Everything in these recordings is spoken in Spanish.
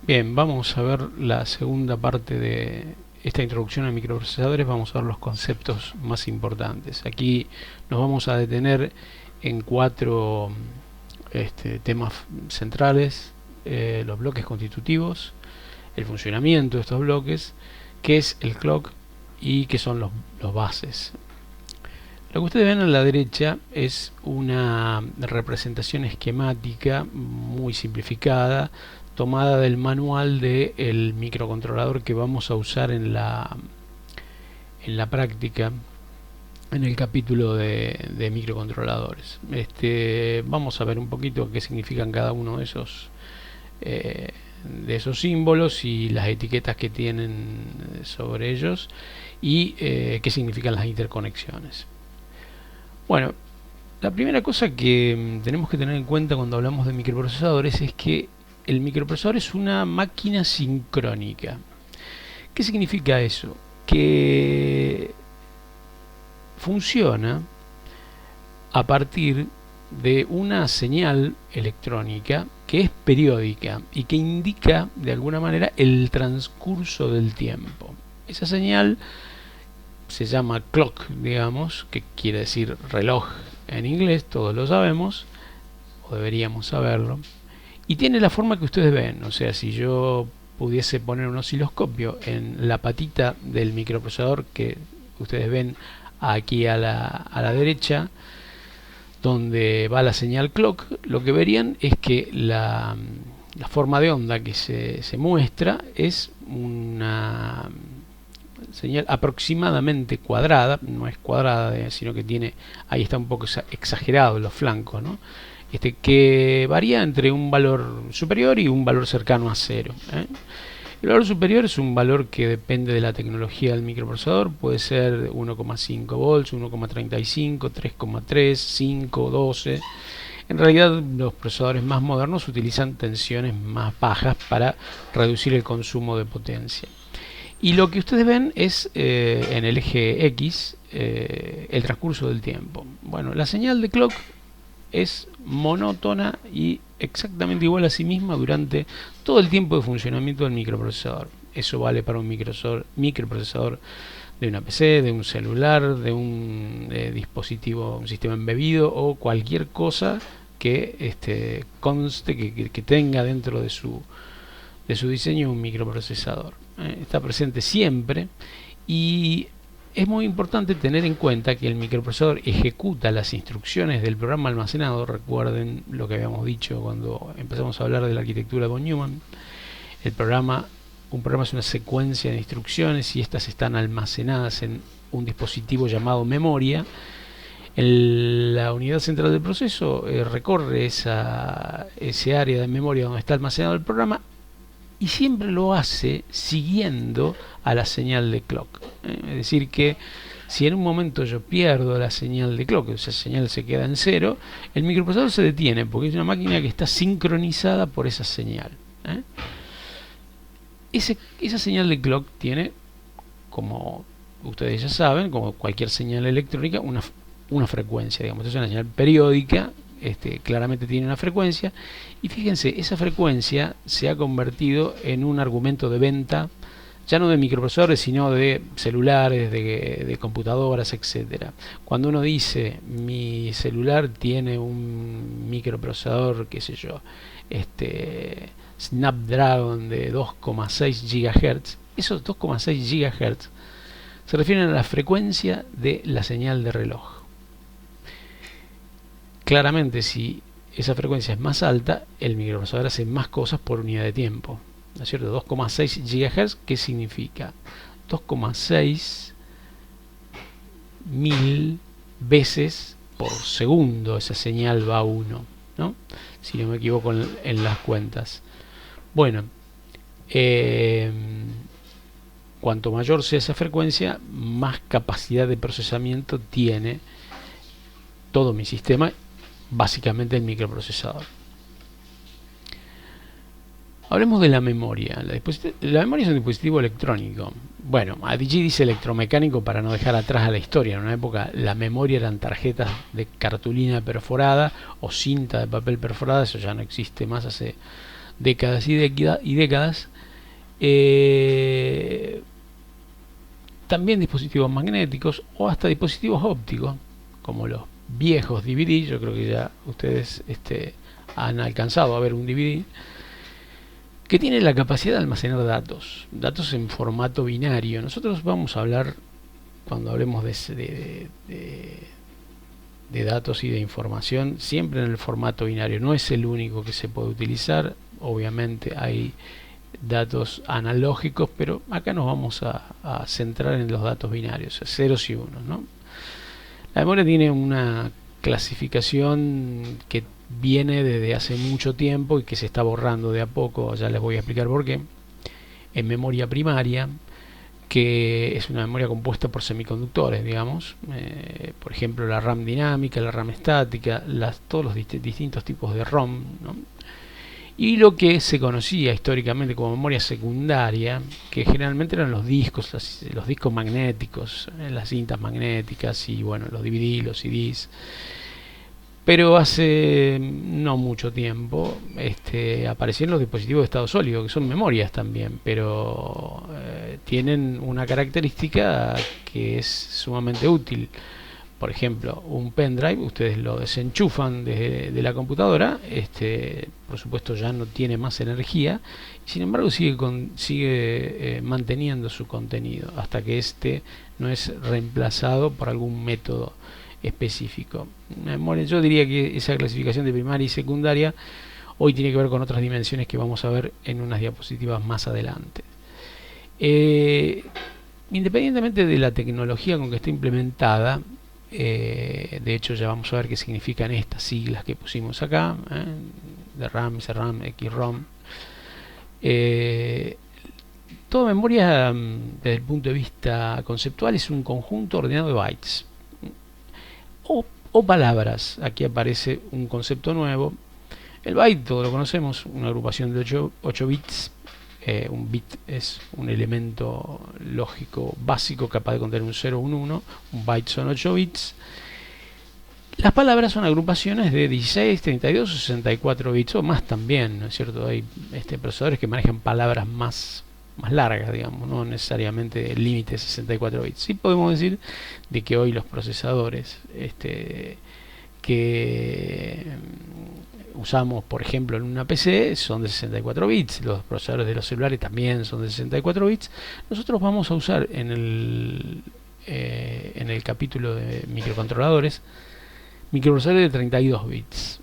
Bien, vamos a ver la segunda parte de esta introducción a microprocesadores. Vamos a ver los conceptos más importantes. Aquí nos vamos a detener en cuatro temas centrales: los bloques constitutivos, el funcionamiento de estos bloques, qué es el clock y qué son los bases. Lo que ustedes ven a la derecha es una representación esquemática muy simplificada, tomada del manual del microcontrolador que vamos a usar en la práctica, en el capítulo de microcontroladores. Vamos a ver un poquito qué significan cada uno de esos símbolos y las etiquetas que tienen sobre ellos, y qué significan las interconexiones. Bueno, la primera cosa que tenemos que tener en cuenta cuando hablamos de microprocesadores es que el microprocesador es una máquina sincrónica. ¿Qué significa eso? Que funciona a partir de una señal electrónica que es periódica y que indica de alguna manera el transcurso del tiempo. Esa señal se llama clock, digamos, que quiere decir reloj en inglés, todos lo sabemos, o deberíamos saberlo, y tiene la forma que ustedes ven. O sea, si yo pudiese poner un osciloscopio en la patita del microprocesador que ustedes ven aquí a la derecha, donde va la señal clock, lo que verían es que la forma de onda que se muestra es una señal aproximadamente cuadrada, no es cuadrada, sino que tiene, ahí está un poco exagerado en los flancos, ¿no? Que varía entre un valor superior y un valor cercano a cero. El valor superior es un valor que depende de la tecnología del microprocesador, puede ser 1,5 volts, 1,35, 3,3, 5, 12. En realidad los procesadores más modernos utilizan tensiones más bajas para reducir el consumo de potencia. Y lo que ustedes ven es en el eje X el transcurso del tiempo. Bueno, la señal de clock es monótona y exactamente igual a sí misma durante todo el tiempo de funcionamiento del microprocesador. Eso vale para un microprocesador de una PC, de un celular, de un dispositivo, un sistema embebido o cualquier cosa que conste, que tenga dentro de su diseño un microprocesador. Está presente siempre, y es muy importante tener en cuenta que el microprocesador ejecuta las instrucciones del programa almacenado. Recuerden lo que habíamos dicho cuando empezamos a hablar de la arquitectura de von Neumann. Un programa es una secuencia de instrucciones y estas están almacenadas en un dispositivo llamado memoria. La unidad central del proceso recorre ese área de memoria donde está almacenado el programa, y siempre lo hace siguiendo a la señal de clock. Es decir, que si en un momento yo pierdo la señal de clock, esa señal se queda en cero, el microprocesador se detiene porque es una máquina que está sincronizada por esa señal. Esa señal de clock tiene, como ustedes ya saben, como cualquier señal electrónica, una frecuencia, digamos. Es una señal periódica. Claramente tiene una frecuencia, y fíjense, esa frecuencia se ha convertido en un argumento de venta, ya no de microprocesadores, sino de celulares, de computadoras, etcétera. Cuando uno dice mi celular tiene un microprocesador, qué sé yo, Snapdragon de 2,6 GHz, esos 2,6 GHz se refieren a la frecuencia de la señal de reloj. Claramente, si esa frecuencia es más alta, el microprocesador hace más cosas por unidad de tiempo, ¿no es cierto? 2,6 GHz, ¿qué significa? 2,6 mil veces por segundo esa señal va a 1, ¿no? Si no me equivoco en las cuentas. Bueno, cuanto mayor sea esa frecuencia, más capacidad de procesamiento tiene todo mi sistema, básicamente el microprocesador. Hablemos de la memoria. La memoria es un dispositivo electrónico. Bueno, allí dice electromecánico para no dejar atrás a la historia. En una época la memoria eran tarjetas de cartulina perforada o cinta de papel perforada. Eso ya no existe más hace décadas y décadas. También dispositivos magnéticos o hasta dispositivos ópticos, como los viejos DVD. Yo creo que ya ustedes han alcanzado a ver un DVD que tiene la capacidad de almacenar datos en formato binario. Nosotros vamos a hablar, cuando hablemos de datos y de información, siempre en el formato binario. No es el único que se puede utilizar, obviamente hay datos analógicos, pero acá nos vamos a centrar en los datos binarios, ceros y unos, ¿no? La memoria tiene una clasificación que viene desde hace mucho tiempo y que se está borrando de a poco. Ya les voy a explicar por qué. En memoria primaria, que es una memoria compuesta por semiconductores, digamos, por ejemplo la RAM dinámica, la RAM estática, todos los distintos tipos de ROM, ¿no? Y lo que se conocía históricamente como memoria secundaria, que generalmente eran los discos, los discos magnéticos, las cintas magnéticas y bueno, los DVD, los CDs. Pero hace no mucho tiempo aparecieron los dispositivos de estado sólido, que son memorias también, pero tienen una característica que es sumamente útil. Por ejemplo, un pendrive, ustedes lo desenchufan de la computadora, por supuesto ya no tiene más energía, y sin embargo sigue manteniendo su contenido hasta que no es reemplazado por algún método específico. Yo diría que esa clasificación de primaria y secundaria hoy tiene que ver con otras dimensiones que vamos a ver en unas diapositivas más adelante. Independientemente de la tecnología con que está implementada, de hecho ya vamos a ver qué significan estas siglas que pusimos acá, de RAM, SRAM, XROM. Toda memoria, desde el punto de vista conceptual, es un conjunto ordenado de bytes o palabras. Aquí aparece un concepto nuevo. El byte, todos lo conocemos, una agrupación de 8 bits. Un bit es un elemento lógico básico capaz de contener un 0 o un 1. Un byte son 8 bits. Las palabras son agrupaciones de 16, 32 o 64 bits, o más también, ¿no es cierto? Hay procesadores que manejan palabras más largas, digamos, no necesariamente el límite de 64 bits. Sí podemos decir de que hoy los procesadores que usamos, por ejemplo, en una PC son de 64 bits, los procesadores de los celulares también son de 64 bits. Nosotros vamos a usar en el capítulo de microcontroladores microprocesadores de 32 bits.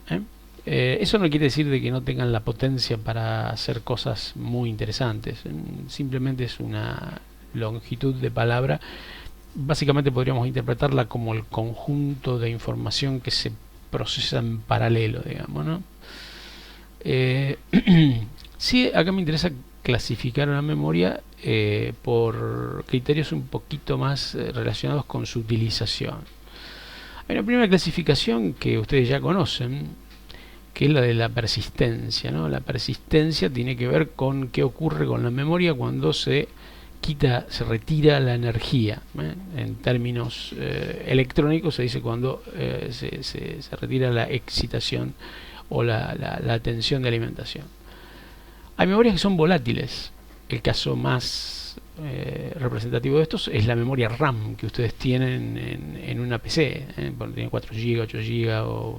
Eso no quiere decir de que no tengan la potencia para hacer cosas muy interesantes, simplemente es una longitud de palabra. Básicamente podríamos interpretarla como el conjunto de información que se procesa en paralelo, digamos, ¿no? Sí, acá me interesa clasificar una memoria por criterios un poquito más relacionados con su utilización. Hay una primera clasificación que ustedes ya conocen, que es la de la persistencia, ¿no? La persistencia tiene que ver con qué ocurre con la memoria cuando se retira la energía. En términos electrónicos se dice cuando se retira la excitación o la tensión de alimentación. Hay memorias que son volátiles. El caso más representativo de estos es la memoria RAM que ustedes tienen en una PC, bueno, tiene 4 GB, 8 GB o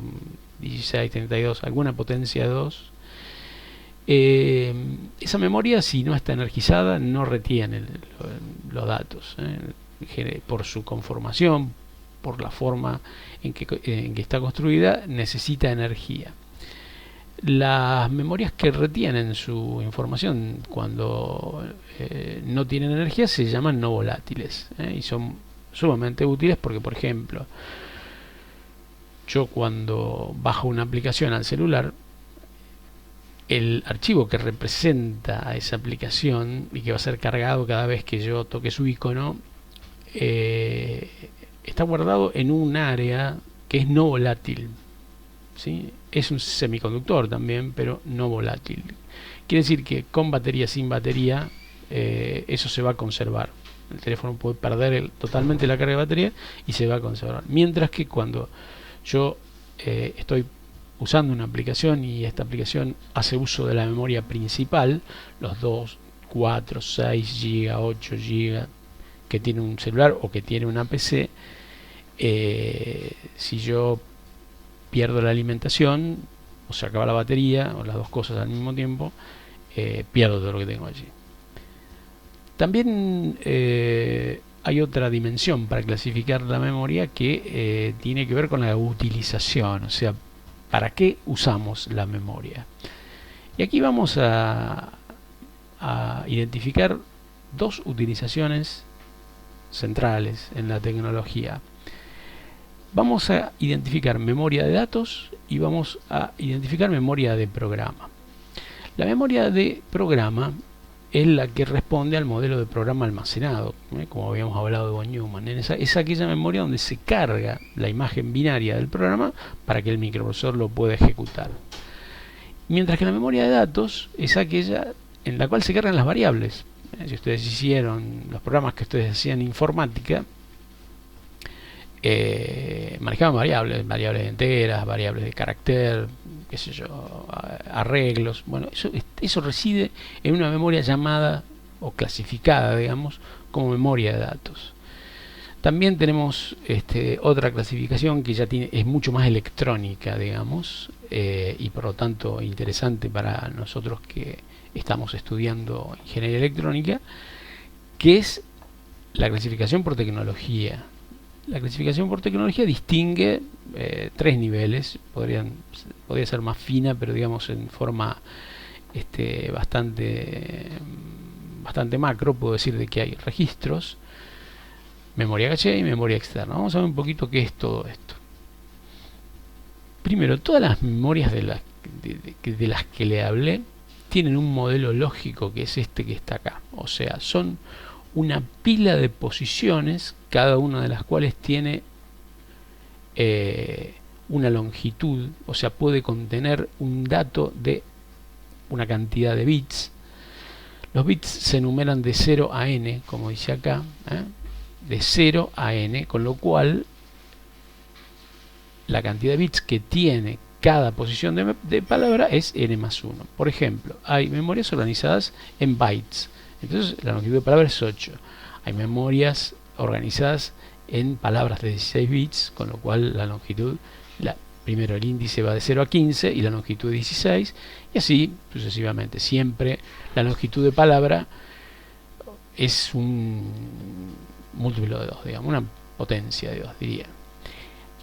16, 32, alguna potencia 2. Esa memoria, si no está energizada, no retiene los datos, por su conformación, por la forma en que está construida, necesita energía. Las memorias que retienen su información cuando no tienen energía se llaman no volátiles, y son sumamente útiles porque, por ejemplo, yo cuando bajo una aplicación al celular, el archivo que representa a esa aplicación y que va a ser cargado cada vez que yo toque su icono, está guardado en un área que es no volátil, ¿sí? Es un semiconductor también, pero no volátil. Quiere decir que con batería, sin batería, eso se va a conservar. El teléfono puede perder totalmente la carga de batería y se va a conservar. Mientras que cuando yo estoy usando una aplicación y esta aplicación hace uso de la memoria principal, los 2, 4, 6 GB, 8 GB que tiene un celular o que tiene una PC, si yo pierdo la alimentación o se acaba la batería o las dos cosas al mismo tiempo, pierdo todo lo que tengo allí. También hay otra dimensión para clasificar la memoria que tiene que ver con la utilización, o sea, ¿para qué usamos la memoria? Y aquí vamos a identificar dos utilizaciones centrales en la tecnología. Vamos a identificar memoria de datos y vamos a identificar memoria de programa. La memoria de programa es la que responde al modelo de programa almacenado, como habíamos hablado de von Neumann. Es aquella memoria donde se carga la imagen binaria del programa para que el microprocesor lo pueda ejecutar. Mientras que la memoria de datos es aquella en la cual se cargan las variables. Si ustedes hicieron los programas que ustedes hacían en informática, manejaban variables enteras, variables de carácter, qué sé yo, arreglos. Bueno, eso reside en una memoria llamada o clasificada, digamos, como memoria de datos. También tenemos otra clasificación que ya es mucho más electrónica, digamos, y por lo tanto interesante para nosotros que estamos estudiando ingeniería electrónica, que es la clasificación por tecnología. La clasificación por tecnología distingue tres niveles, podría ser más fina, pero digamos en forma bastante macro, puedo decir de que hay registros, memoria caché y memoria externa. Vamos a ver un poquito qué es todo esto. Primero, todas las memorias de las que le hablé tienen un modelo lógico que es este que está acá, o sea, son una pila de posiciones, cada una de las cuales tiene una longitud, o sea, puede contener un dato de una cantidad de bits. Los bits se enumeran de 0 a n, como dice acá, de 0 a n, con lo cual la cantidad de bits que tiene cada posición de palabra es n más 1. Por ejemplo, hay memorias organizadas en bytes, entonces la longitud de palabra es 8. Hay memorias organizadas en palabras de 16 bits, con lo cual la longitud, primero el índice va de 0 a 15 y la longitud de 16, y así sucesivamente. Siempre la longitud de palabra es un múltiplo de 2, digamos, una potencia de 2, diría.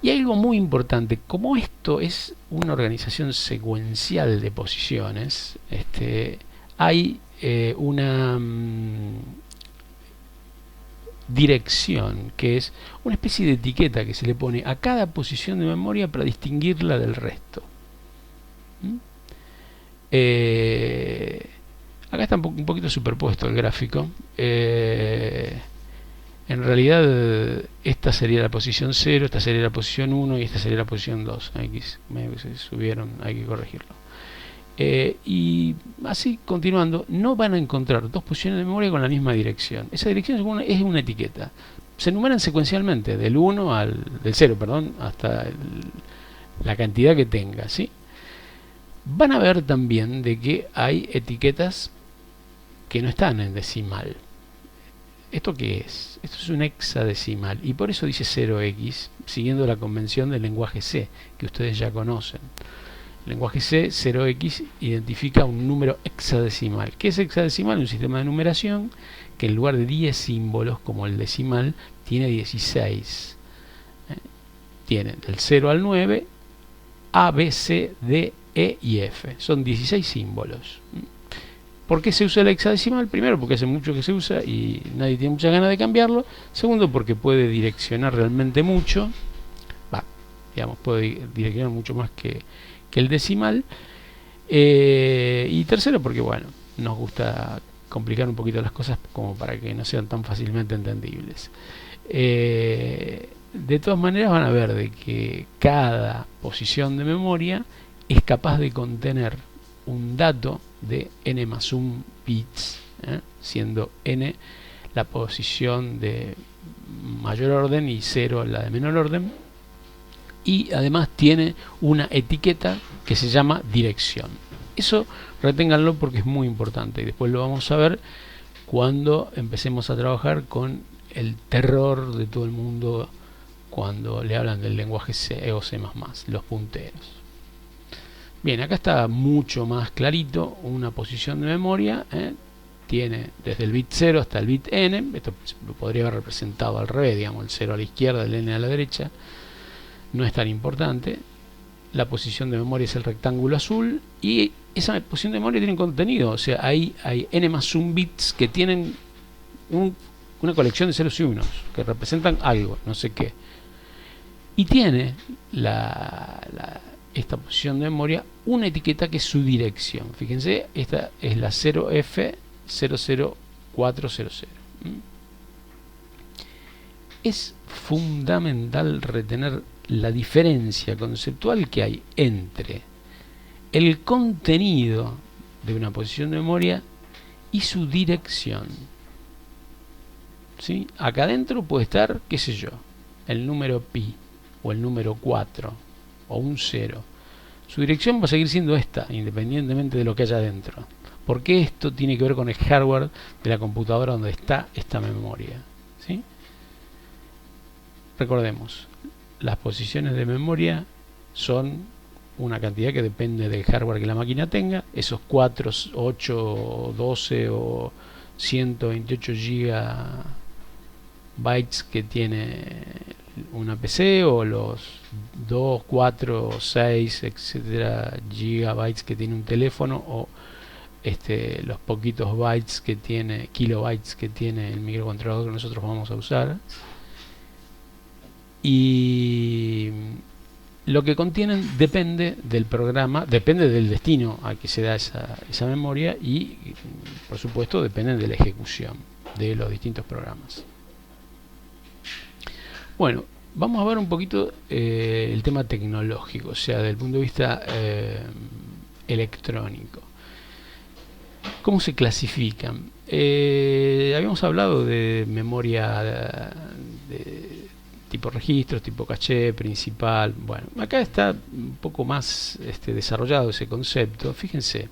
Y hay algo muy importante, como esto es una organización secuencial de posiciones, hay una dirección, que es una especie de etiqueta que se le pone a cada posición de memoria para distinguirla del resto. Acá está un poquito superpuesto el gráfico. En realidad esta sería la posición 0, esta sería la posición 1 y esta sería la posición 2. Aquí se subieron, hay que corregirlo. Y así continuando, no van a encontrar dos posiciones de memoria con la misma dirección. Esa dirección es una etiqueta. Se enumeran secuencialmente del 0, perdón, hasta la cantidad que tenga, ¿sí? Van a ver también de que hay etiquetas que no están en decimal. ¿Esto qué es? Esto es un hexadecimal y por eso dice 0x, siguiendo la convención del lenguaje C, que ustedes ya conocen. El lenguaje C, 0x, identifica un número hexadecimal. ¿Qué es hexadecimal? Un sistema de numeración que en lugar de 10 símbolos, como el decimal, tiene 16. Tiene del 0 al 9, A, B, C, D, E y F. Son 16 símbolos. ¿Por qué se usa el hexadecimal? Primero, porque hace mucho que se usa y nadie tiene muchas ganas de cambiarlo. Segundo, porque puede direccionar realmente mucho. Puede direccionar mucho más que el decimal. Y tercero, porque bueno, nos gusta complicar un poquito las cosas como para que no sean tan fácilmente entendibles. De todas maneras van a ver de que cada posición de memoria es capaz de contener un dato de n más 1 bits, siendo n la posición de mayor orden y 0 la de menor orden, y además tiene una etiqueta que se llama dirección. Eso reténganlo porque es muy importante y después lo vamos a ver cuando empecemos a trabajar con el terror de todo el mundo cuando le hablan del lenguaje C o C++, los punteros. Bien, acá está mucho más clarito una posición de memoria, tiene desde el bit 0 hasta el bit n, esto lo podría haber representado al revés, digamos, el 0 a la izquierda, el n a la derecha, no es tan importante. La posición de memoria es el rectángulo azul y esa posición de memoria tiene contenido, o sea, hay n más 1 bits que tienen una colección de ceros y unos que representan algo, no sé qué, y tiene esta posición de memoria una etiqueta que es su dirección. Fíjense, esta es la 0F00400. Es fundamental retener la diferencia conceptual que hay entre el contenido de una posición de memoria y su dirección. ¿Sí? Acá adentro puede estar, qué sé yo, el número pi o el número 4 o un 0. Su dirección va a seguir siendo esta, independientemente de lo que haya adentro. Porque esto tiene que ver con el hardware de la computadora donde está esta memoria. ¿Sí? Recordemos, las posiciones de memoria son una cantidad que depende del hardware que la máquina tenga. Esos 4, 8, 12 o 128 gigabytes que tiene una PC, o los 2, 4, 6, etcétera gigabytes que tiene un teléfono, o los poquitos bytes que tiene, kilobytes que tiene el microcontrolador que nosotros vamos a usar. Y lo que contienen depende del programa, depende del destino al que se da esa memoria y, por supuesto, depende de la ejecución de los distintos programas. Bueno, vamos a ver un poquito el tema tecnológico, o sea, desde el punto de vista electrónico. ¿Cómo se clasifican? Habíamos hablado de memoria de tipo registros, tipo caché, principal. Bueno, acá está un poco más desarrollado ese concepto. Fíjense,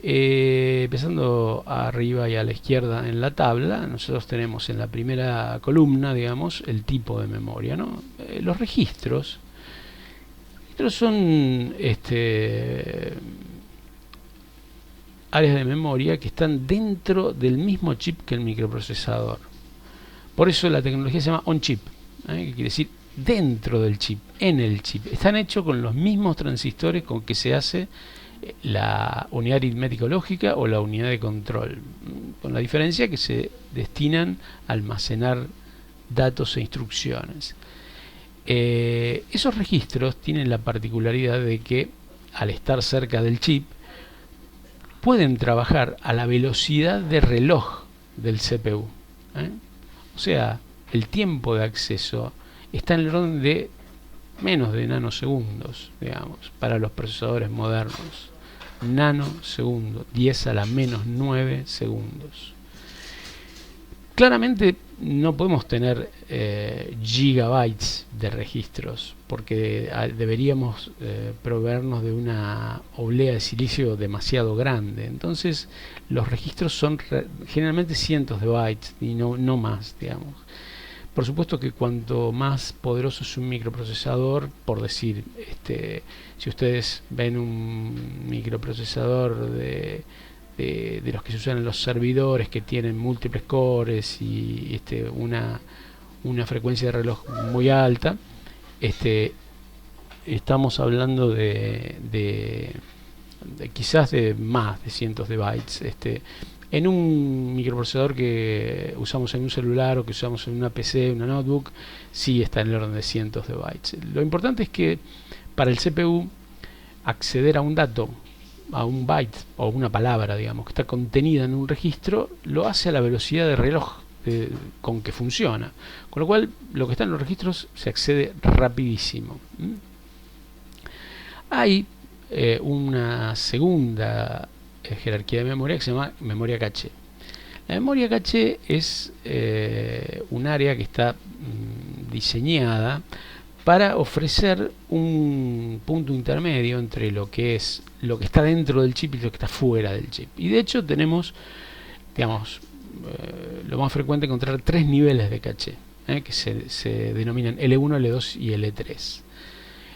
empezando arriba y a la izquierda en la tabla, nosotros tenemos en la primera columna, digamos, el tipo de memoria, ¿no? Los registros son áreas de memoria que están dentro del mismo chip que el microprocesador. Por eso la tecnología se llama on-chip, que quiere decir dentro del chip, en el chip. Están hechos con los mismos transistores con que se hace la unidad aritmética lógica o la unidad de control, con la diferencia que se destinan a almacenar datos e instrucciones. Esos registros tienen la particularidad de que, al estar cerca del chip, pueden trabajar a la velocidad de reloj del CPU. O sea, el tiempo de acceso está en el orden de menos de nanosegundos, digamos, para los procesadores modernos. Nanosegundos, 10 a la menos 9 segundos. Claramente no podemos tener gigabytes de registros, porque deberíamos proveernos de una oblea de silicio demasiado grande. Entonces los registros son generalmente cientos de bytes y no más, digamos. Por supuesto que cuanto más poderoso es un microprocesador, por decir, si ustedes ven un microprocesador de los que se usan en los servidores, que tienen múltiples cores y una frecuencia de reloj muy alta, estamos hablando de quizás de más de cientos de bytes. En un microprocesador que usamos en un celular o que usamos en una PC, una notebook, sí está en el orden de cientos de bytes. Lo importante es que para el CPU acceder a un dato, a un byte o una palabra, digamos, que está contenida en un registro, lo hace a la velocidad de reloj con que funciona. Con lo cual, lo que está en los registros se accede rapidísimo. Hay una segunda jerarquía de memoria que se llama memoria caché. La memoria caché es un área que está diseñada para ofrecer un punto intermedio entre lo que está dentro del chip y lo que está fuera del chip. Y de hecho tenemos, digamos, lo más frecuente encontrar 3 niveles de caché, que se denominan L1, L2 y L3.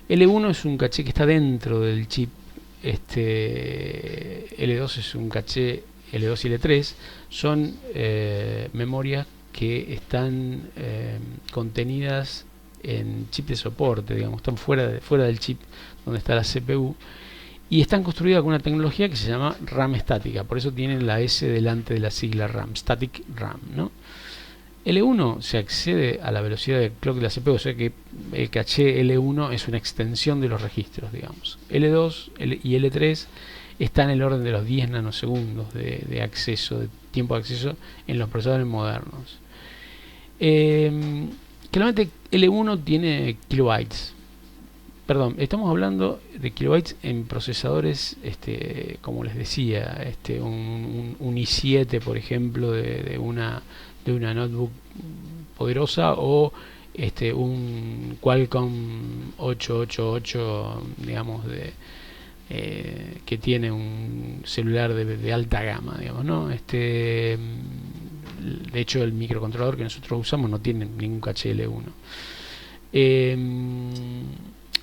L1 es un caché que está dentro del chip, L2 es un caché, L2 y L3 son memorias que están contenidas en chip de soporte, digamos, están fuera del chip donde está la CPU, y están construidas con una tecnología que se llama RAM estática, por eso tienen la S delante de la sigla RAM, Static RAM, ¿no? L1 se accede a la velocidad de clock de la CPU, o sea que el caché L1 es una extensión de los registros, digamos. L2 y L3 están en el orden de los 10 nanosegundos de acceso, de tiempo de acceso en los procesadores modernos. Claramente L1 tiene kilobytes. Perdón, estamos hablando de kilobytes en procesadores, como les decía, un i7, por ejemplo, de una notebook poderosa, o un Qualcomm 888, digamos, que tiene un celular de alta gama, digamos, ¿no? De hecho, el microcontrolador que nosotros usamos no tiene ningún caché L1.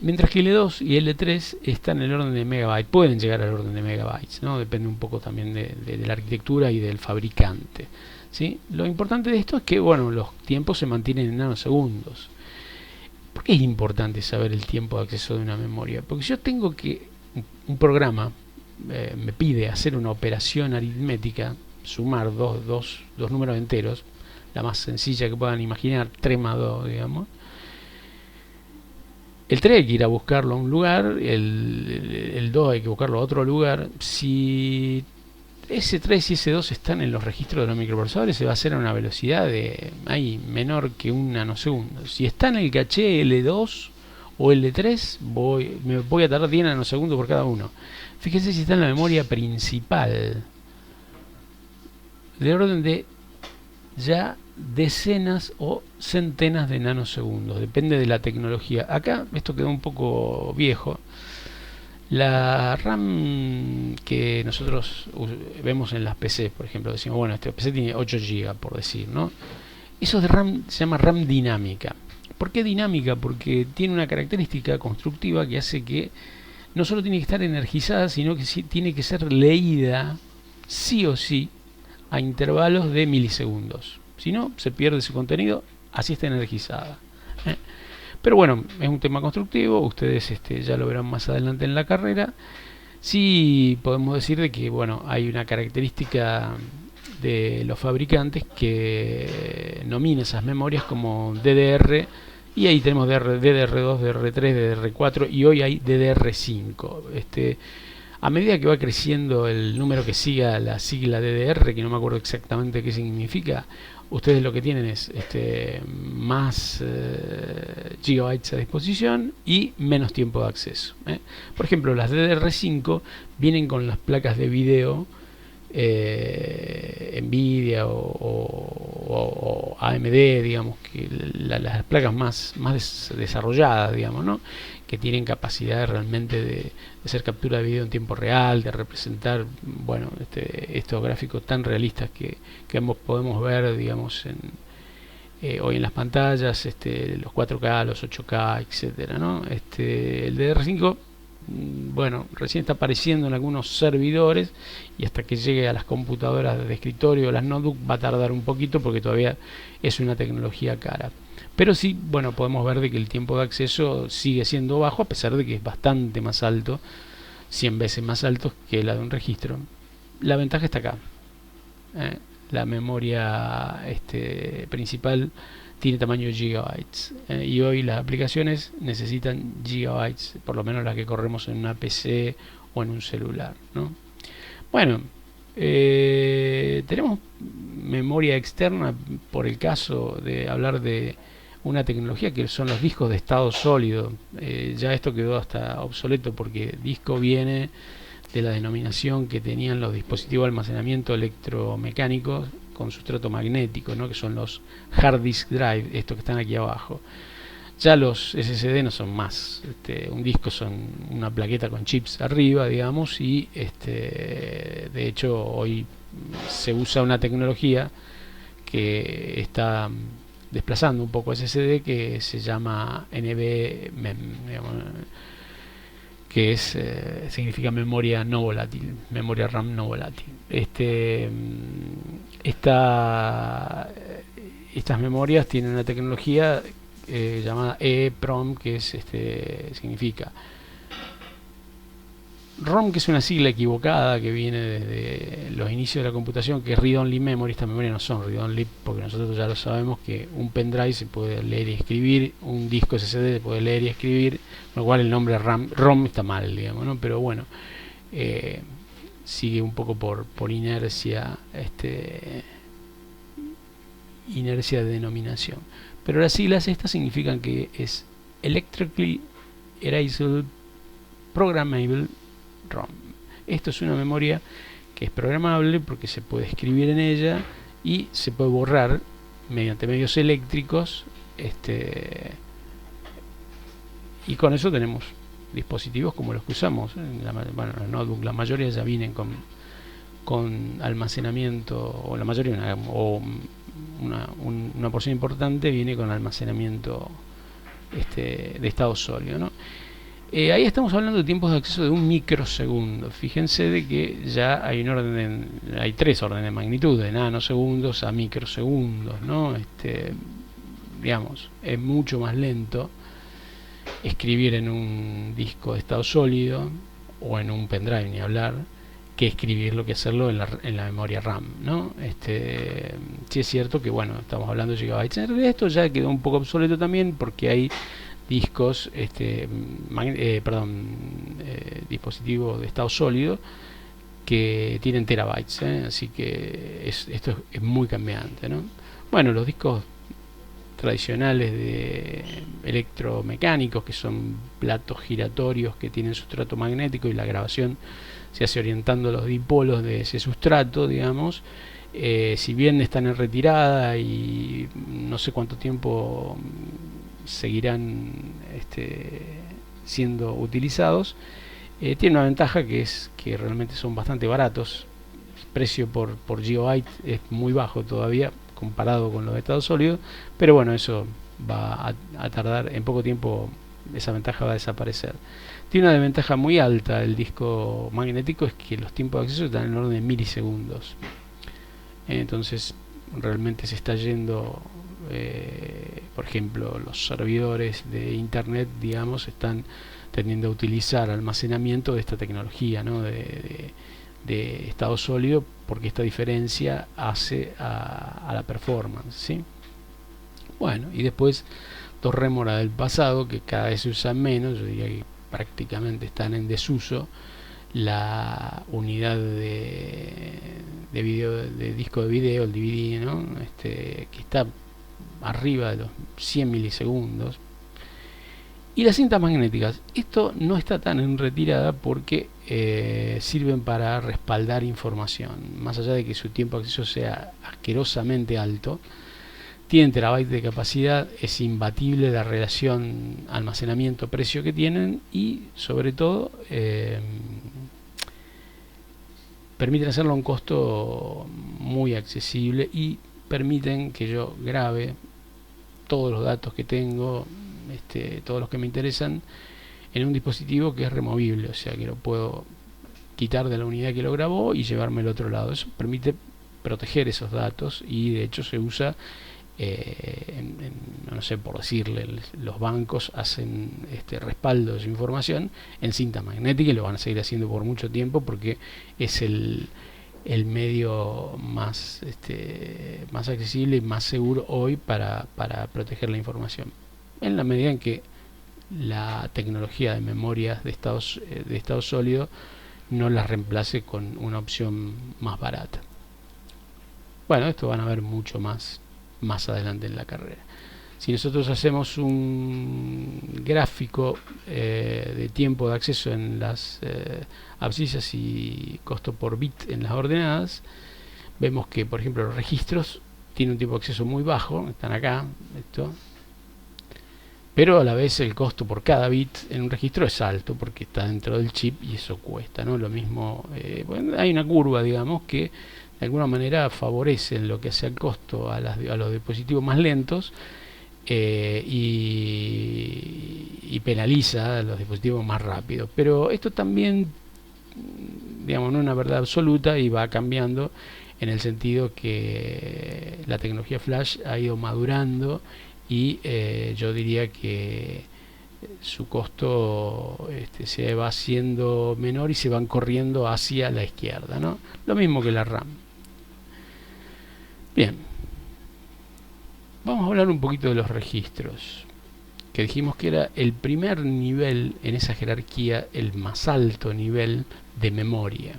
Mientras que L2 y L3 están en el orden de megabytes, pueden llegar al orden de megabytes, ¿no? Depende un poco también de la arquitectura y del fabricante, ¿sí? Lo importante de esto es que, bueno, los tiempos se mantienen en nanosegundos. ¿Por qué es importante saber el tiempo de acceso de una memoria? Porque yo tengo que, un programa me pide hacer una operación aritmética, sumar dos números enteros, la más sencilla que puedan imaginar, 3 más 2, digamos. El 3 hay que ir a buscarlo a un lugar, el 2 hay que buscarlo a otro lugar. Si ese 3 y ese 2 están en los registros de los microprocesadores, se va a hacer a una velocidad de menor que un nanosegundo. Si está en el caché L2 o L3, me voy a tardar 10 nanosegundos por cada uno. Fíjense si está en la memoria principal, de orden de ya decenas o centenas de nanosegundos, depende de la tecnología. Acá esto quedó un poco viejo. La RAM que nosotros vemos en las PC, por ejemplo, decimos, bueno, este PC tiene 8 GB, por decir, ¿no? Eso de RAM se llama RAM dinámica. ¿Por qué dinámica? Porque tiene una característica constructiva que hace que no solo tiene que estar energizada, sino que sí tiene que ser leída sí o sí a intervalos de milisegundos. Si no, se pierde su contenido, así está energizada. Pero bueno, es un tema constructivo, ustedes ya lo verán más adelante en la carrera. Sí podemos decir de que, bueno, hay una característica de los fabricantes que nomina esas memorias como DDR, y ahí tenemos DDR2, DDR3, DDR4 y hoy hay DDR5. A medida que va creciendo el número que siga la sigla DDR, que no me acuerdo exactamente qué significa, ustedes lo que tienen es más gigabytes a disposición y menos tiempo de acceso. Por ejemplo, las DDR5 vienen con las placas de video Nvidia o AMD, digamos, que las placas más desarrolladas, digamos, ¿no? Que tienen capacidad realmente de hacer captura de video en tiempo real, de representar, bueno, estos gráficos tan realistas que podemos ver, digamos, hoy en las pantallas, los 4K, los 8K, etcétera, ¿no? El DDR5, bueno, recién está apareciendo en algunos servidores, y hasta que llegue a las computadoras de escritorio, las notebook, va a tardar un poquito porque todavía es una tecnología cara. Pero sí, bueno, podemos ver de que el tiempo de acceso sigue siendo bajo, a pesar de que es bastante más alto, 100 veces más alto que la de un registro. La ventaja está acá. La memoria principal tiene tamaño de gigabytes, y hoy las aplicaciones necesitan gigabytes, por lo menos las que corremos en una PC o en un celular, ¿no? Bueno, tenemos memoria externa por el caso de hablar de una tecnología que son los discos de estado sólido. Ya esto quedó hasta obsoleto porque disco viene de la denominación que tenían los dispositivos de almacenamiento electromecánicos con sustrato magnético, ¿no? Que son los hard disk drive, estos que están aquí abajo. Ya los SSD no son más un disco, son una plaqueta con chips arriba, digamos, y de hecho hoy se usa una tecnología que está desplazando un poco SSD, que se llama NVMe, digamos, que significa memoria no volátil, memoria RAM no volátil. Estas memorias tienen una tecnología llamada EEPROM, que significa ROM, que es una sigla equivocada que viene desde los inicios de la computación, que es Read Only Memory. Estas memorias no son Read Only, porque nosotros ya lo sabemos que un pendrive se puede leer y escribir, un disco SSD se puede leer y escribir, con lo cual el nombre ROM está mal, digamos, ¿no? Pero bueno, sigue un poco por inercia, inercia de denominación. Pero las siglas estas significan que es Electrically Erasable Programmable ROM. Esto es una memoria que es programable porque se puede escribir en ella y se puede borrar mediante medios eléctricos, y con eso tenemos dispositivos como los que usamos. Bueno, los notebooks, la mayoría ya vienen con almacenamiento, o la mayoría, una porción importante viene con almacenamiento de estado sólido, ¿no? Ahí estamos hablando de tiempos de acceso de 1 microsegundo. Fíjense de que ya hay hay 3 órdenes de magnitud, de nanosegundos a microsegundos, ¿no? Digamos, es mucho más lento escribir en un disco de estado sólido o en un pendrive, ni hablar, que escribirlo, que hacerlo en la memoria RAM, ¿no? Sí es cierto que, bueno, estamos hablando de gigabytes. En realidad esto ya quedó un poco obsoleto también, porque hay discos, dispositivos de estado sólido que tienen terabytes, así que esto es muy cambiante, ¿no? Bueno, los discos tradicionales de electromecánicos, que son platos giratorios que tienen sustrato magnético y la grabación se hace orientando los dipolos de ese sustrato, digamos, si bien están en retirada y no sé cuánto tiempo seguirán siendo utilizados, tiene una ventaja, que es que realmente son bastante baratos. El precio por gigabyte es muy bajo todavía comparado con los de estado sólido, pero bueno, eso va a tardar, en poco tiempo esa ventaja va a desaparecer. Tiene una desventaja muy alta el disco magnético, es que los tiempos de acceso están en el orden de milisegundos. Entonces realmente se está yendo, por ejemplo, los servidores de internet, digamos, están tendiendo a utilizar almacenamiento de esta tecnología, ¿no? de estado sólido, porque esta diferencia hace a la performance, ¿sí? Bueno, y después dos rémoras del pasado que cada vez se usan menos, yo diría que prácticamente están en desuso: la unidad de video, de disco de video, el DVD, ¿no? Que está arriba de los 100 milisegundos, y las cintas magnéticas. Esto no está tan en retirada porque sirven para respaldar información, más allá de que su tiempo de acceso sea asquerosamente alto. Tienen terabytes de capacidad, es imbatible la relación almacenamiento-precio que tienen, y sobre todo permiten hacerlo a un costo muy accesible y permiten que yo grabe todos los datos que tengo, todos los que me interesan, en un dispositivo que es removible, o sea que lo puedo quitar de la unidad que lo grabó y llevarme al otro lado. Eso permite proteger esos datos, y de hecho se usa no sé, por decirle, los bancos hacen respaldo de su información en cinta magnética, y lo van a seguir haciendo por mucho tiempo, porque es el medio más accesible y más seguro hoy para proteger la información, en la medida en que la tecnología de memorias de estado sólido no las reemplace con una opción más barata. Bueno, esto van a ver mucho más adelante en la carrera. Si nosotros hacemos un gráfico de tiempo de acceso en las abscisas y costo por bit en las ordenadas, vemos que, por ejemplo, los registros tienen un tiempo de acceso muy bajo, están acá, pero a la vez el costo por cada bit en un registro es alto porque está dentro del chip y eso cuesta, ¿no? Lo mismo, bueno, hay una curva, digamos, que de alguna manera favorece en lo que hace al costo a los dispositivos más lentos, y penaliza a los dispositivos más rápidos. Pero esto también, digamos, no es una verdad absoluta y va cambiando en el sentido que la tecnología flash ha ido madurando y yo diría que su costo se va haciendo menor y se van corriendo hacia la izquierda, ¿no? Lo mismo que la RAM. Bien, vamos a hablar un poquito de los registros, que dijimos que era el primer nivel en esa jerarquía, el más alto nivel de memoria.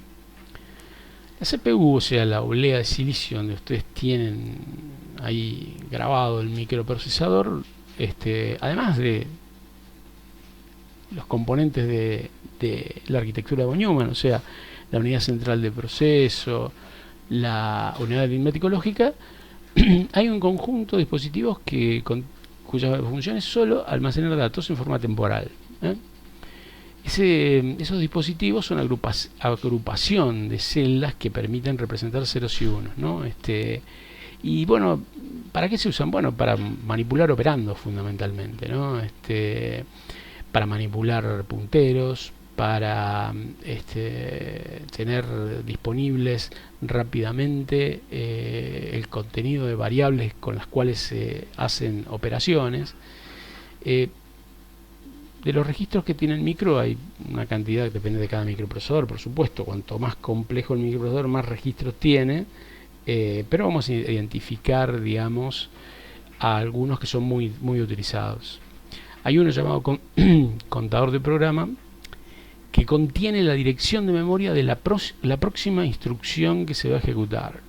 La CPU, o sea, la oblea de silicio donde ustedes tienen ahí grabado el microprocesador, además de los componentes de la arquitectura de von Neumann, o sea, la unidad central de proceso, la unidad aritmético lógica, hay un conjunto de dispositivos cuya función es solo almacenar datos en forma temporal. Esos dispositivos son agrupación de celdas que permiten representar ceros y unos, ¿no? Y bueno, ¿para qué se usan? Bueno, para manipular operandos fundamentalmente, ¿no? Para manipular punteros, para tener disponibles rápidamente el contenido de variables con las cuales se hacen operaciones. De los registros que tiene el micro hay una cantidad que depende de cada microprocesador, por supuesto. Cuanto más complejo el microprocesador, más registros tiene, pero vamos a identificar, digamos, a algunos que son muy utilizados. Hay uno llamado contador de programa, que contiene la dirección de memoria de la próxima instrucción que se va a ejecutar.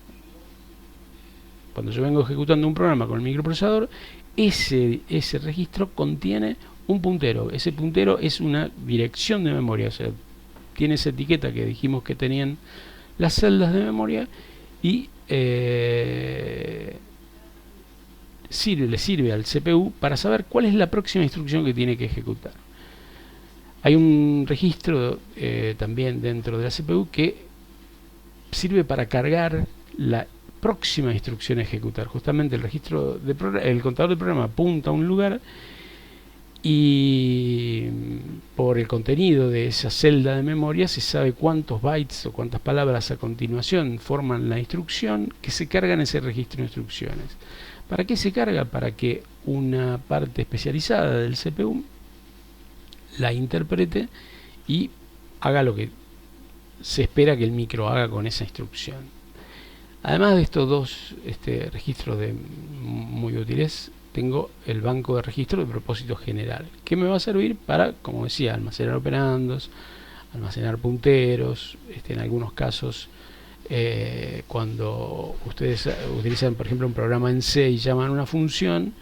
Cuando yo vengo ejecutando un programa con el microprocesador, ese registro contiene un puntero. Ese puntero es una dirección de memoria, o sea, tiene esa etiqueta que dijimos que tenían las celdas de memoria y le sirve al CPU para saber cuál es la próxima instrucción que tiene que ejecutar. Hay un registro también dentro de la CPU que sirve para cargar la próxima instrucción a ejecutar. Justamente el contador de programa apunta a un lugar y por el contenido de esa celda de memoria se sabe cuántos bytes o cuántas palabras a continuación forman la instrucción que se carga en ese registro de instrucciones. ¿Para qué se carga? Para que una parte especializada del CPU la interprete y haga lo que se espera que el micro haga con esa instrucción. Además de estos dos registros muy útiles, tengo el banco de registros de propósito general, que me va a servir para, como decía, almacenar operandos, almacenar punteros, en algunos casos cuando ustedes utilizan, por ejemplo, un programa en C y llaman una función,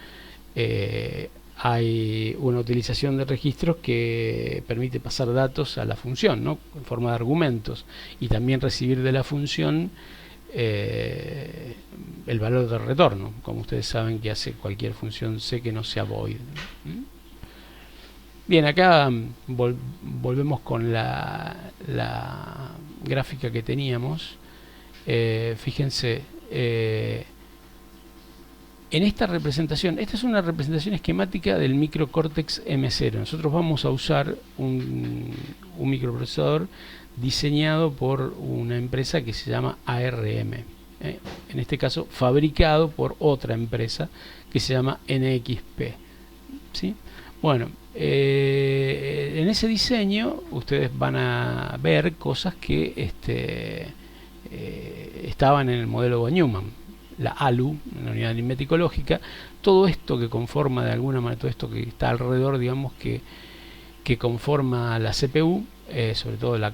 hay una utilización de registros que permite pasar datos a la función, ¿no? En forma de argumentos, y también recibir de la función el valor de retorno, como ustedes saben que hace cualquier función C que no sea void. Bien, acá volvemos con la gráfica que teníamos. Fíjense, en esta representación, esta es una representación esquemática del microcortex M0. Nosotros vamos a usar un microprocesador diseñado por una empresa que se llama ARM. En este caso, fabricado por otra empresa que se llama NXP. ¿Sí? Bueno, en ese diseño ustedes van a ver cosas que estaban en el modelo von Neumann. La ALU, la unidad aritmético lógica, todo esto que conforma de alguna manera, todo esto que está alrededor, digamos, que conforma la CPU, sobre todo la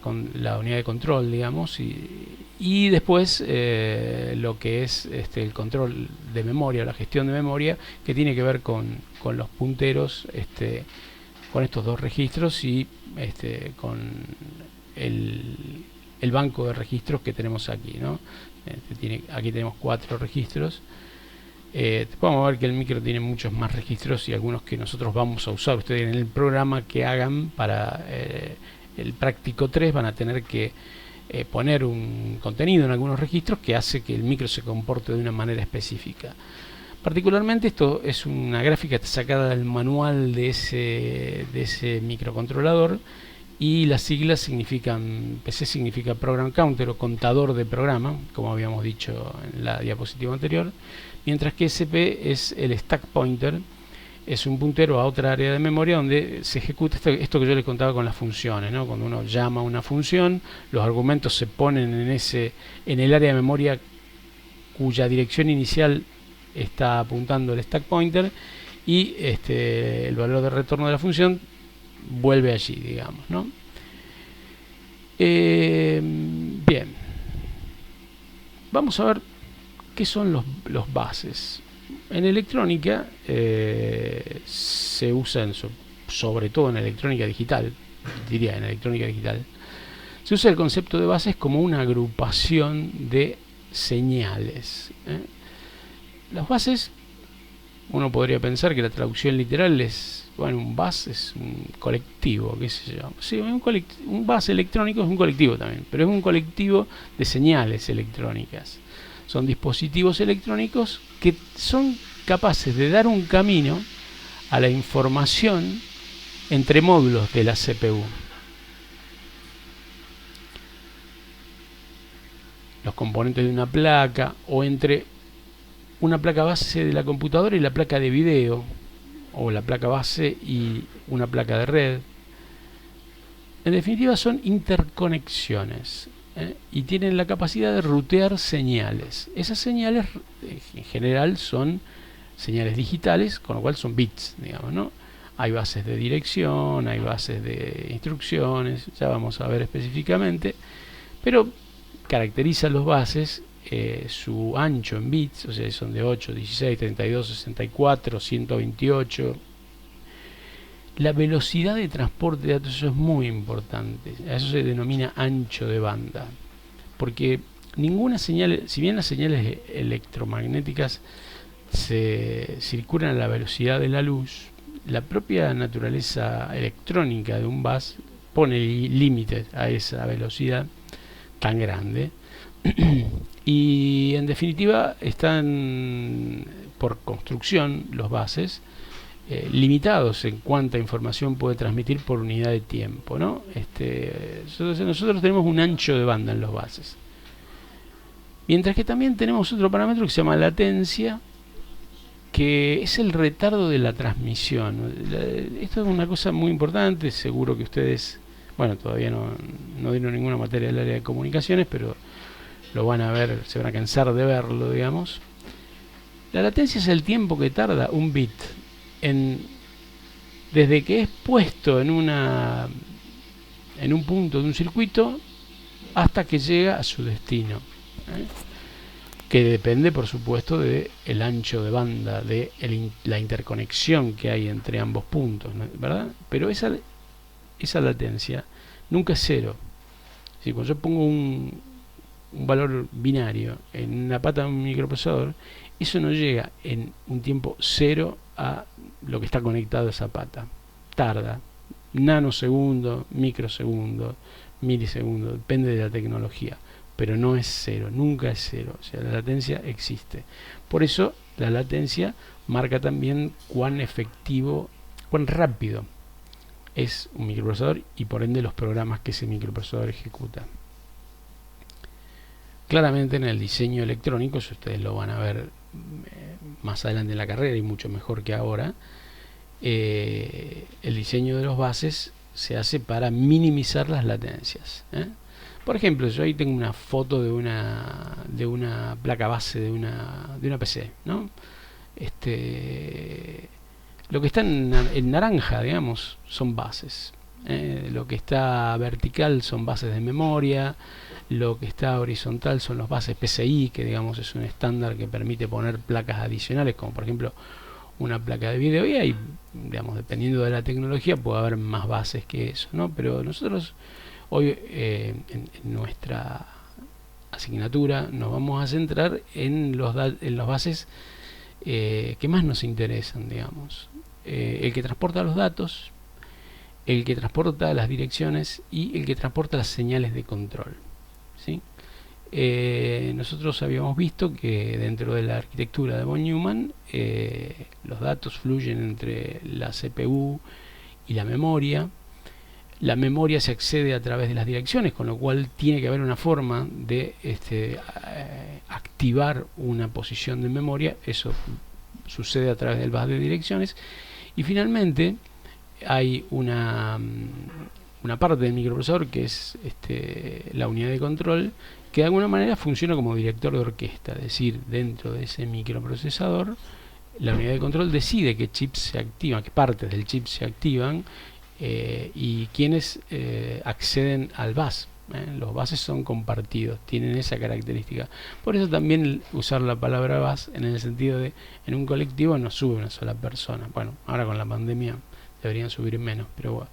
unidad de control, digamos, y después lo que es el control de memoria, la gestión de memoria, que tiene que ver con los punteros, con estos dos registros y con el banco de registros que tenemos aquí, ¿no? Aquí tenemos 4 registros Podemos ver que el micro tiene muchos más registros y algunos que nosotros vamos a usar. Ustedes en el programa que hagan para el práctico 3 van a tener que poner un contenido en algunos registros que hace que el micro se comporte de una manera específica. Particularmente esto es una gráfica sacada del manual de ese microcontrolador, y las siglas significan, PC significa Program Counter o contador de programa, como habíamos dicho en la diapositiva anterior, mientras que SP es el Stack Pointer, es un puntero a otra área de memoria donde se ejecuta esto que yo les contaba con las funciones, ¿no? Cuando uno llama una función, los argumentos se ponen en el área de memoria cuya dirección inicial está apuntando el stack pointer, y el valor de retorno de la función vuelve allí, digamos, ¿no? Bien, vamos a ver qué son los buses. En electrónica se usan, sobre todo en electrónica digital, diría en electrónica digital, se usa el concepto de bases como una agrupación de señales. Las bases, uno podría pensar que la traducción literal es, bueno, un bus es un colectivo, qué sé yo. Sí, un bus electrónico es un colectivo también, pero es un colectivo de señales electrónicas. Son dispositivos electrónicos que son capaces de dar un camino a la información entre módulos de la CPU. Los componentes de una placa, o entre una placa base de la computadora y la placa de video, o la placa base y una placa de red. En definitiva, son interconexiones, y tienen la capacidad de rutear señales. Esas señales en general son señales digitales, con lo cual son bits, digamos, ¿no? Hay bases de dirección, hay bases de instrucciones, ya vamos a ver específicamente, pero caracterizan los bases su ancho en bits, o sea, son de 8, 16, 32, 64, 128. La velocidad de transporte de datos, eso es muy importante. A eso se denomina ancho de banda, porque ninguna señal, si bien las señales electromagnéticas se circulan a la velocidad de la luz, la propia naturaleza electrónica de un bus pone límites a esa velocidad tan grande. Y en definitiva están, por construcción, los buses limitados en cuánta información puede transmitir por unidad de tiempo, ¿no? Nosotros tenemos un ancho de banda en los buses, mientras que también tenemos otro parámetro que se llama latencia, que es el retardo de la transmisión. Esto es una cosa muy importante, seguro que ustedes, bueno, todavía no dieron ninguna materia del área de comunicaciones, pero lo van a ver, se van a cansar de verlo, digamos. La latencia es el tiempo que tarda un bit desde que es puesto en un punto de un circuito hasta que llega a su destino, que depende, por supuesto, del ancho de banda, de la interconexión que hay entre ambos puntos, ¿verdad? Pero esa latencia nunca es cero. Si cuando yo pongo un valor binario en una pata de un microprocesador, eso no llega en un tiempo cero a lo que está conectado a esa pata. Tarda nanosegundos, microsegundos, milisegundos, depende de la tecnología, pero no es cero, nunca es cero. O sea, la latencia existe. Por eso la latencia marca también cuán efectivo, cuán rápido es un microprocesador, y por ende los programas que ese microprocesador ejecuta. Claramente en el diseño electrónico, si ustedes lo van a ver más adelante en la carrera y mucho mejor que ahora, el diseño de los buses se hace para minimizar las latencias. Por ejemplo, yo ahí tengo una foto de una placa base de una PC, ¿no? Lo que está en naranja, digamos, son bases. Lo que está vertical son bases de memoria. Lo que está horizontal son los bases PCI, que digamos es un estándar que permite poner placas adicionales, como por ejemplo una placa de video, y ahí, digamos, dependiendo de la tecnología puede haber más bases que eso, ¿no? Pero nosotros hoy en nuestra asignatura nos vamos a centrar en los bases que más nos interesan, digamos. El que transporta los datos, el que transporta las direcciones y el que transporta las señales de control, ¿sí? Nosotros habíamos visto que dentro de la arquitectura de von Neumann los datos fluyen entre la CPU y la memoria. La memoria se accede a través de las direcciones, con lo cual tiene que haber una forma de activar una posición de memoria. Eso sucede a través del bus de direcciones. Y finalmente hay una parte del microprocesador que es la unidad de control, que de alguna manera funciona como director de orquesta. Es decir, dentro de ese microprocesador la unidad de control decide qué chips se activan, qué partes del chip se activan, y quienes acceden al bus. Los buses son compartidos, tienen esa característica. Por eso también usar la palabra bus en el sentido de en un colectivo no sube una sola persona. Bueno, ahora con la pandemia deberían subir menos, pero bueno,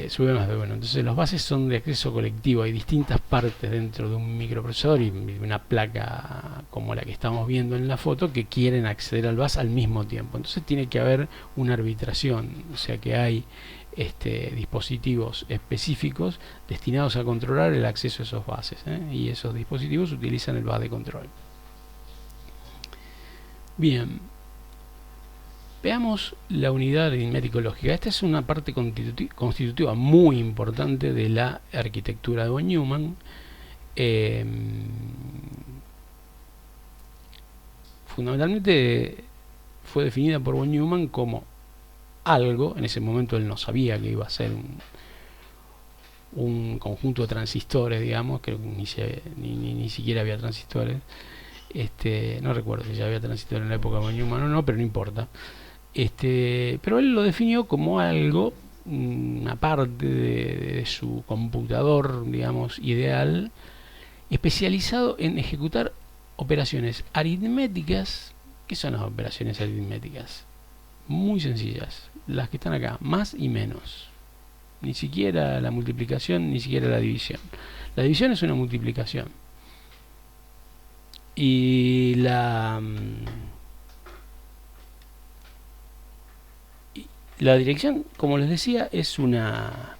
sube más de bueno. Entonces los buses son de acceso colectivo. Hay distintas partes dentro de un microprocesador y una placa como la que estamos viendo en la foto que quieren acceder al bus al mismo tiempo. Entonces tiene que haber una arbitración, o sea que hay dispositivos específicos destinados a controlar el acceso a esos buses, y esos dispositivos utilizan el bus de control. Bien, veamos la unidad aritmético-lógica. Esta es una parte constitutiva muy importante de la arquitectura de von Neumann. Fundamentalmente fue definida por von Neumann como algo, en ese momento él no sabía que iba a ser un conjunto de transistores, digamos, que ni siquiera había transistores. No recuerdo si ya había transistores en la época de von Neumann o no, pero no importa. Pero él lo definió como algo, una parte de su computador, digamos, ideal, especializado en ejecutar operaciones aritméticas. ¿Qué son las operaciones aritméticas? Muy sencillas, las que están acá, más y menos. Ni siquiera la multiplicación, ni siquiera la división. La división es una multiplicación. Y la dirección, como les decía, es una